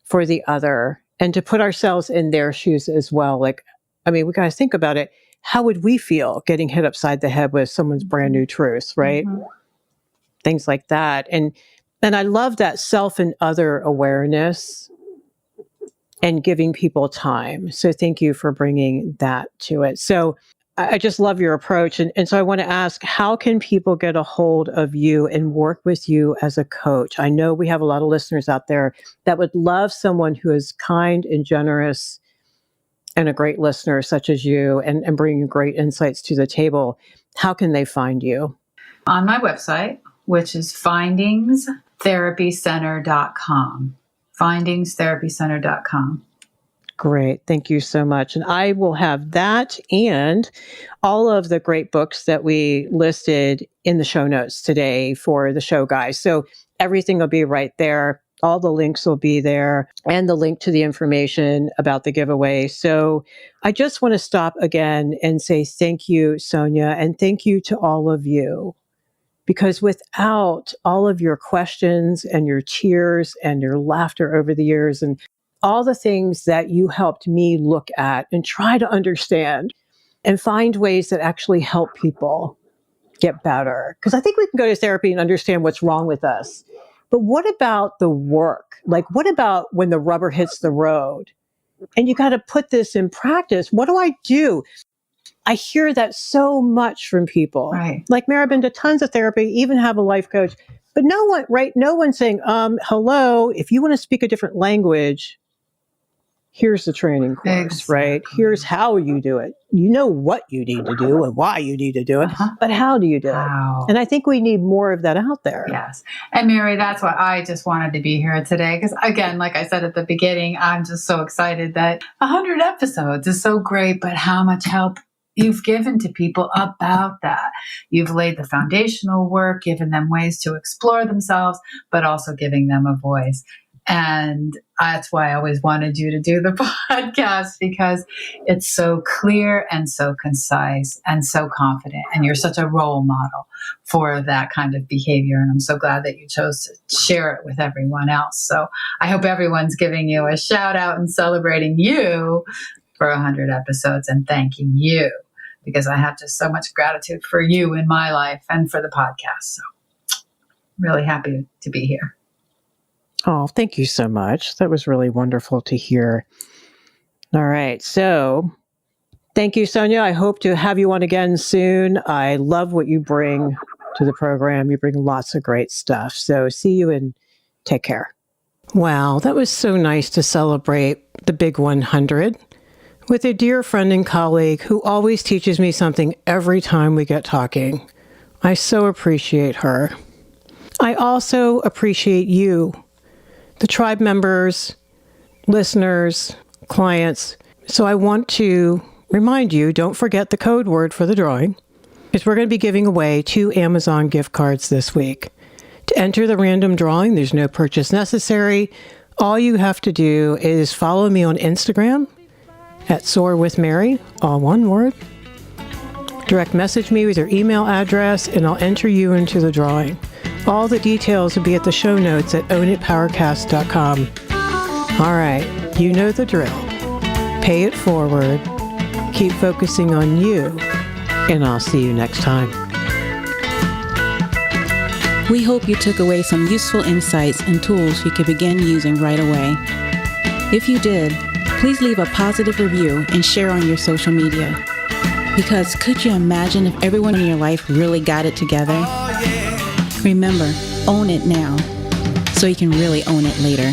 for the other and to put ourselves in their shoes as well. Like, I mean, we got to think about it. How would we feel getting hit upside the head with someone's brand new truth, right? Things like that. And I love that self and other awareness and giving people time. So thank you for bringing that to it. So I just love your approach. And so I want to ask, how can people get a hold of you and work with you as a coach? I know we have a lot of listeners out there that would love someone who is kind and generous and a great listener such as you and bringing great insights to the table. How can they find you? On my website, which is findingstherapycenter.com. Findingstherapycenter.com. Great. Thank you so much. And I will have that and all of the great books that we listed in the show notes today for the show, guys. So everything will be right there. All the links will be there and the link to the information about the giveaway. So I just want to stop again and say thank you, Sonya, and thank you to all of you. Because without all of your questions and your tears and your laughter over the years and all the things that you helped me look at and try to understand and find ways that actually help people get better. Because I think we can go to therapy and understand what's wrong with us. But what about the work? Like, what about when the rubber hits the road and you got to put this in practice? What do I do? I hear that so much from people. Right. Like, Mary, I've been to tons of therapy, even have a life coach, but no one, right? No one's saying, hello, if you want to speak a different language, here's the training course, right? Here's how you do it. You know what you need to do and why you need to do it, but how do you do it? And I think we need more of that out there. Yes. And Mary, that's why I just wanted to be here today. Because again, like I said at the beginning, I'm just so excited that 100 episodes is so great, but how much help you've given to people about that. You've laid the foundational work, given them ways to explore themselves, but also giving them a voice. And that's why I always wanted you to do the podcast, because it's so clear and so concise and so confident. And you're such a role model for that kind of behavior. And I'm so glad that you chose to share it with everyone else. So I hope everyone's giving you a shout out and celebrating you for 100 episodes and thanking you, because I have just so much gratitude for you in my life and for the podcast. So really happy to be here. Oh, thank you so much. That was really wonderful to hear. All right. So thank you, Sonya. I hope to have you on again soon. I love what you bring to the program. You bring lots of great stuff. So see you and take care. Wow, that was so nice to celebrate the big 100 with a dear friend and colleague who always teaches me something every time we get talking. I so appreciate her. I also appreciate you, the tribe members, listeners, clients. So I want to remind you, don't forget the code word for the drawing, is we're going to be giving away 2 Amazon gift cards this week. To enter the random drawing, there's no purchase necessary. All you have to do is follow me on Instagram at Soar with Mary, all one word. Direct message me with your email address and I'll enter you into the drawing. All the details will be at the show notes at ownitpowercast.com. All right, you know the drill. Pay it forward, keep focusing on you, and I'll see you next time. We hope you took away some useful insights and tools you could begin using right away. If you did, please leave a positive review and share on your social media. Because could you imagine if everyone in your life really got it together? Remember, own it now, so you can really own it later.